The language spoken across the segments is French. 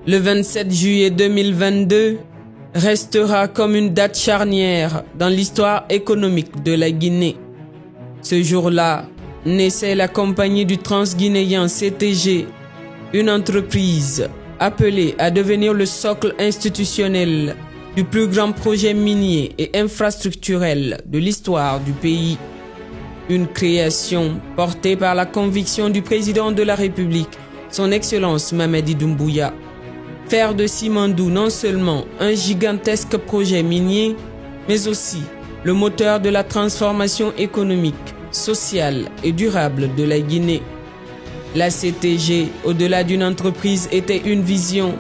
Le 27 juillet 2022 restera comme une date charnière dans l'histoire économique de la Guinée. Ce jour-là, naissait la compagnie du Transguinéen CTG, une entreprise appelée à devenir le socle institutionnel du plus grand projet minier et infrastructurel de l'histoire du pays. Une création portée par la conviction du président de la République, son Excellence Mamadi Doumbouya. Faire de Simandou non seulement un gigantesque projet minier, mais aussi le moteur de la transformation économique, sociale et durable de la Guinée. La CTG, au-delà d'une entreprise, était une vision.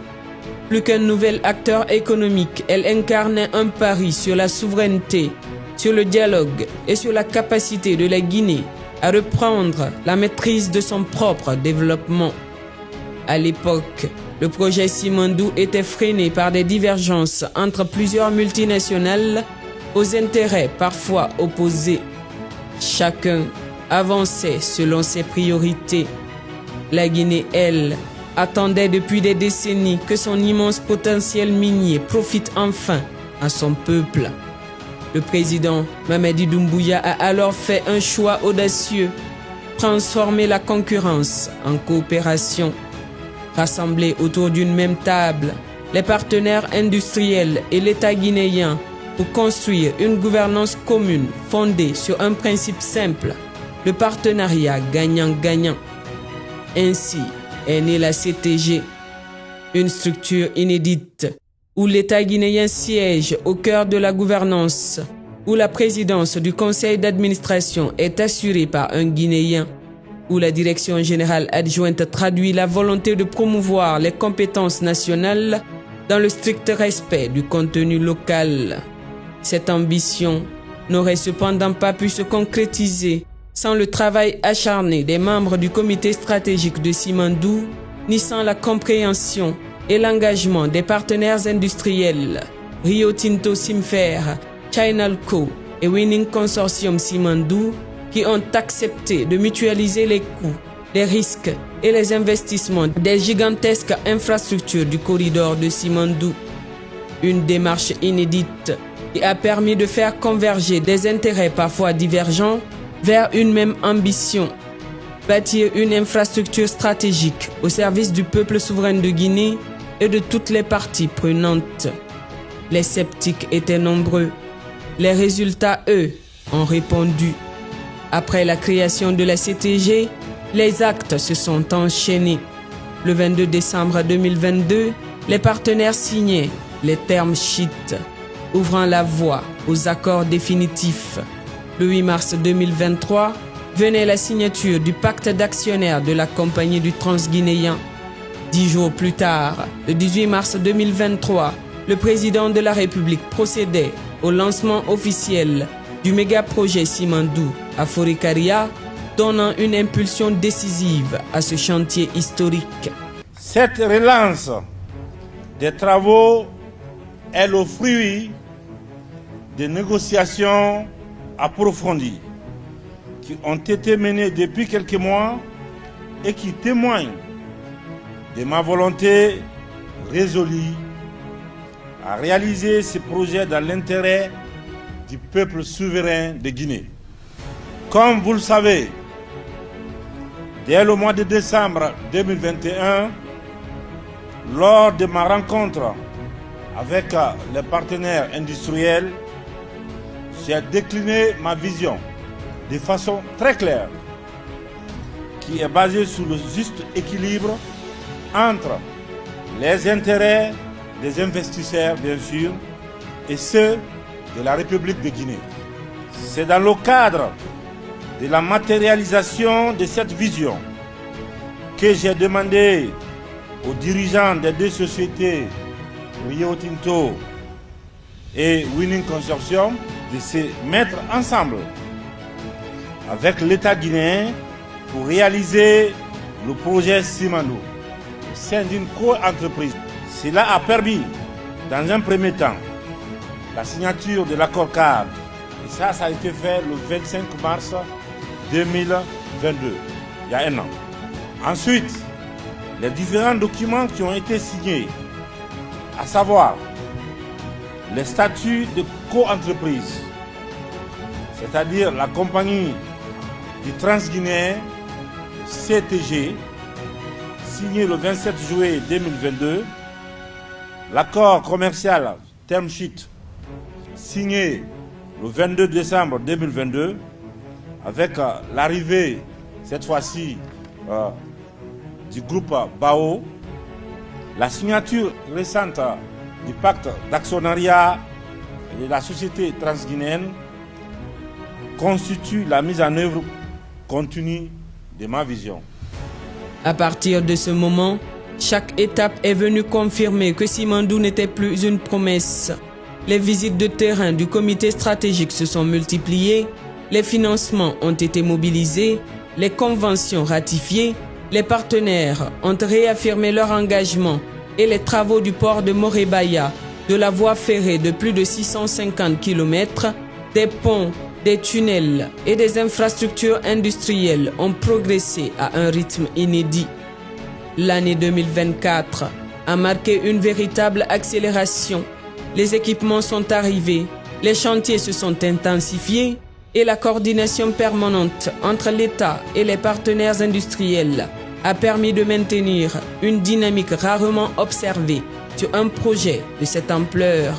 Plus qu'un nouvel acteur économique, elle incarnait un pari sur la souveraineté, sur le dialogue et sur la capacité de la Guinée à reprendre la maîtrise de son propre développement. À l'époque, le projet Simandou était freiné par des divergences entre plusieurs multinationales aux intérêts parfois opposés. Chacun avançait selon ses priorités. La Guinée, elle, attendait depuis des décennies que son immense potentiel minier profite enfin à son peuple. Le président Mamadi Doumbouya a alors fait un choix audacieux, transformer la concurrence en coopération. Rassemblés autour d'une même table, les partenaires industriels et l'État guinéen pour construire une gouvernance commune fondée sur un principe simple, le partenariat gagnant-gagnant. Ainsi est née la CTG, une structure inédite où l'État guinéen siège au cœur de la gouvernance, où la présidence du conseil d'administration est assurée par un Guinéen, où la direction générale adjointe traduit la volonté de promouvoir les compétences nationales dans le strict respect du contenu local. Cette ambition n'aurait cependant pas pu se concrétiser sans le travail acharné des membres du comité stratégique de Simandou, ni sans la compréhension et l'engagement des partenaires industriels, Rio Tinto Simfer, Chinalco et Winning Consortium Simandou, qui ont accepté de mutualiser les coûts, les risques et les investissements des gigantesques infrastructures du corridor de Simandou. Une démarche inédite qui a permis de faire converger des intérêts parfois divergents vers une même ambition, bâtir une infrastructure stratégique au service du peuple souverain de Guinée et de toutes les parties prenantes. Les sceptiques étaient nombreux. Les résultats, eux, ont répondu. Après la création de la CTG, les actes se sont enchaînés. Le 22 décembre 2022, les partenaires signaient les term sheets, ouvrant la voie aux accords définitifs. Le 8 mars 2023, venait la signature du pacte d'actionnaires de la compagnie du Transguinéen. 10 jours plus tard, le 18 mars 2023, le président de la République procédait au lancement officiel du méga-projet Simandou à Forikaria, donnant une impulsion décisive à ce chantier historique. Cette relance des travaux est le fruit des négociations approfondies qui ont été menées depuis quelques mois et qui témoignent de ma volonté résolue à réaliser ce projet dans l'intérêt du peuple souverain de Guinée. Comme vous le savez, dès le mois de décembre 2021, lors de ma rencontre avec les partenaires industriels, j'ai décliné ma vision de façon très claire, qui est basée sur le juste équilibre entre les intérêts des investisseurs, bien sûr, et ceux de la République de Guinée. C'est dans le cadre de la matérialisation de cette vision que j'ai demandé aux dirigeants des deux sociétés, Rio Tinto et Winning Consortium, de se mettre ensemble avec l'État guinéen pour réaliser le projet Simandou au sein d'une co-entreprise. Cela a permis, dans un premier temps, la signature de l'accord cadre. Et ça a été fait le 25 mars 2022, il y a un an. Ensuite, les différents documents qui ont été signés, à savoir les statuts de co-entreprise, c'est-à-dire la compagnie du Transguinéen CTG, signé le 27 juillet 2022, l'accord commercial term sheet, signé le 22 décembre 2022, avec l'arrivée, cette fois-ci, du groupe BAO, la signature récente du pacte d'actionnariat de la société transguinéenne constitue la mise en œuvre continue de ma vision. À partir de ce moment, chaque étape est venue confirmer que Simandou n'était plus une promesse. Les visites de terrain du comité stratégique se sont multipliées, les financements ont été mobilisés, les conventions ratifiées, les partenaires ont réaffirmé leur engagement et les travaux du port de Morebaya, de la voie ferrée de plus de 650 km, des ponts, des tunnels et des infrastructures industrielles ont progressé à un rythme inédit. L'année 2024 a marqué une véritable accélération. Les équipements sont arrivés, les chantiers se sont intensifiés et la coordination permanente entre l'État et les partenaires industriels a permis de maintenir une dynamique rarement observée sur un projet de cette ampleur.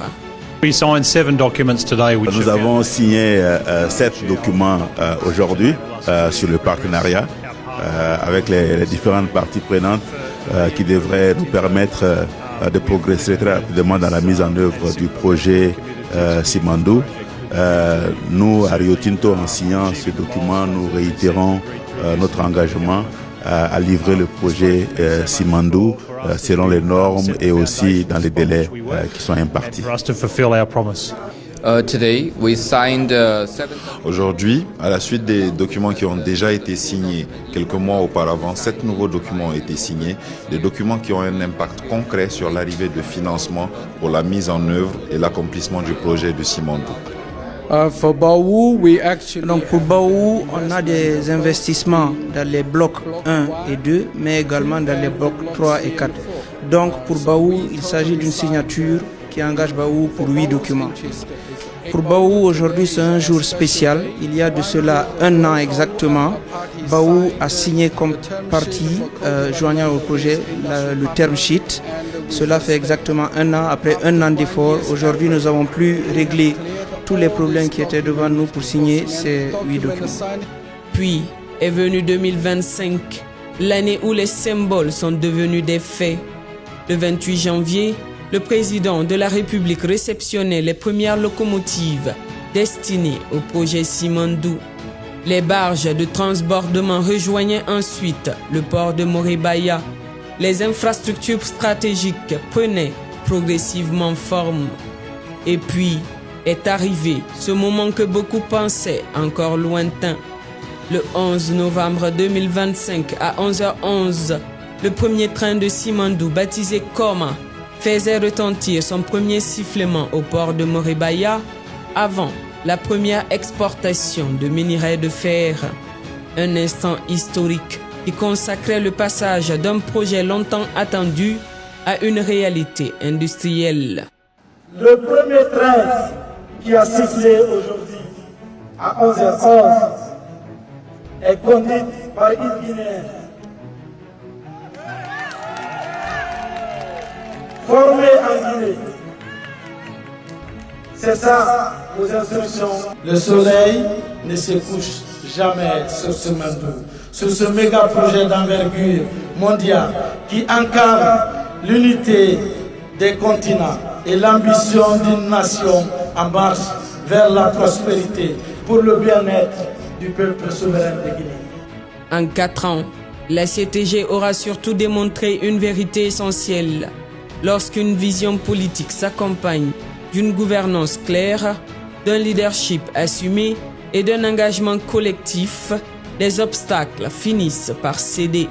Nous avons signé 7 documents aujourd'hui sur le partenariat avec les différentes parties prenantes qui devraient nous permettre de progresser très rapidement dans la mise en œuvre du projet Simandou. Nous, à Rio Tinto, en signant ce document, nous réitérons notre engagement à livrer le projet Simandou selon les normes et aussi dans les délais qui sont impartis. Aujourd'hui, à la suite des documents qui ont déjà été signés quelques mois auparavant, 7 nouveaux documents ont été signés, des documents qui ont un impact concret sur l'arrivée de financement pour la mise en œuvre et l'accomplissement du projet de Simandou. Donc pour Baou, on a des investissements dans les blocs 1 et 2, mais également dans les blocs 3 et 4. Donc pour Baou, il s'agit d'une signature qui engage Baou pour 8 documents. Pour Baou, aujourd'hui, c'est un jour spécial. Il y a de cela 1 an exactement. Baou a signé comme partie joignant au projet le term sheet. Cela fait exactement 1 an. Après 1 an d'efforts, aujourd'hui, nous avons pu régler tous les problèmes qui étaient devant nous pour signer ces 8 documents. Puis est venu 2025, l'année où les symboles sont devenus des faits. Le 28 janvier, le président de la République réceptionnait les premières locomotives destinées au projet Simandou. Les barges de transbordement rejoignaient ensuite le port de Morebaya. Les infrastructures stratégiques prenaient progressivement forme. Et puis est arrivé ce moment que beaucoup pensaient encore lointain. Le 11 novembre 2025 à 11h11, le premier train de Simandou, baptisé Koma, faisait retentir son premier sifflement au port de Morebaya avant la première exportation de minerais de fer. Un instant historique qui consacrait le passage d'un projet longtemps attendu à une réalité industrielle. Le premier train qui a sifflé aujourd'hui à 11h11 est conduit par une Guinéenne formée en Guinée. C'est ça vos instructions. Le soleil ne se couche jamais sur ce Simandou, sur ce méga projet d'envergure mondiale qui incarne l'unité des continents et l'ambition d'une nation en marche vers la prospérité pour le bien-être du peuple souverain de Guinée. En 4 ans, la CTG aura surtout démontré une vérité essentielle. Lorsqu'une vision politique s'accompagne d'une gouvernance claire, d'un leadership assumé et d'un engagement collectif, les obstacles finissent par céder.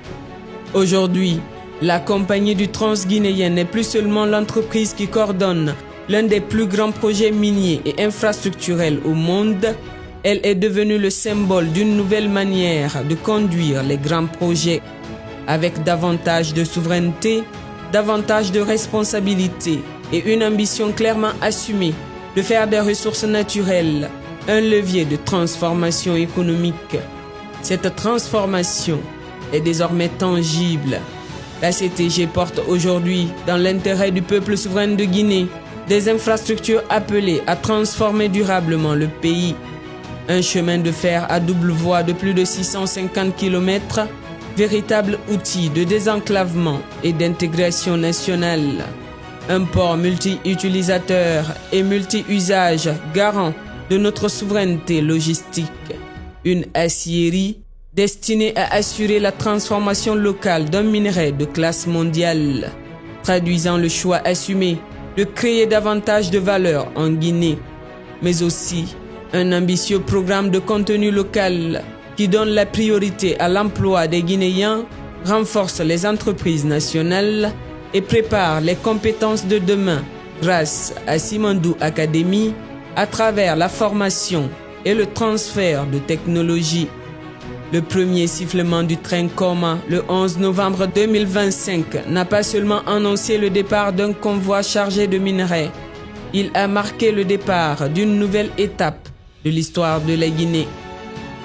Aujourd'hui, la compagnie du Transguinéen n'est plus seulement l'entreprise qui coordonne l'un des plus grands projets miniers et infrastructurels au monde, elle est devenue le symbole d'une nouvelle manière de conduire les grands projets. avec davantage de souveraineté, davantage de responsabilité et une ambition clairement assumée de faire des ressources naturelles un levier de transformation économique. Cette transformation est désormais tangible. La CTG porte aujourd'hui, dans l'intérêt du peuple souverain de Guinée, des infrastructures appelées à transformer durablement le pays. Un chemin de fer à double voie de plus de 650 km, véritable outil de désenclavement et d'intégration nationale. Un port multi-utilisateur et multi-usage garant de notre souveraineté logistique. Une aciérie destinée à assurer la transformation locale d'un minerai de classe mondiale, traduisant le choix assumé de créer davantage de valeur en Guinée, mais aussi un ambitieux programme de contenu local qui donne la priorité à l'emploi des Guinéens, renforce les entreprises nationales et prépare les compétences de demain grâce à Simandou Academy à travers la formation et le transfert de technologies. Le premier sifflement du train Koma le 11 novembre 2025 n'a pas seulement annoncé le départ d'un convoi chargé de minerais, il a marqué le départ d'une nouvelle étape de l'histoire de la Guinée.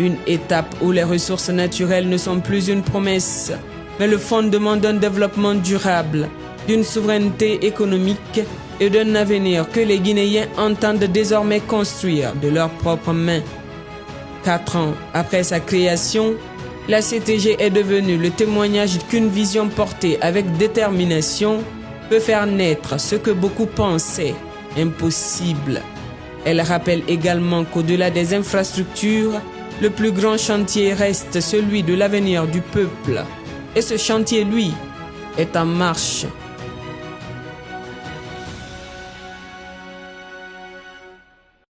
Une étape où les ressources naturelles ne sont plus une promesse, mais le fondement d'un développement durable, d'une souveraineté économique et d'un avenir que les Guinéens entendent désormais construire de leurs propres mains. 4 ans après sa création, la CTG est devenue le témoignage qu'une vision portée avec détermination peut faire naître ce que beaucoup pensaient impossible. Elle rappelle également qu'au-delà des infrastructures, le plus grand chantier reste celui de l'avenir du peuple. Et ce chantier, lui, est en marche.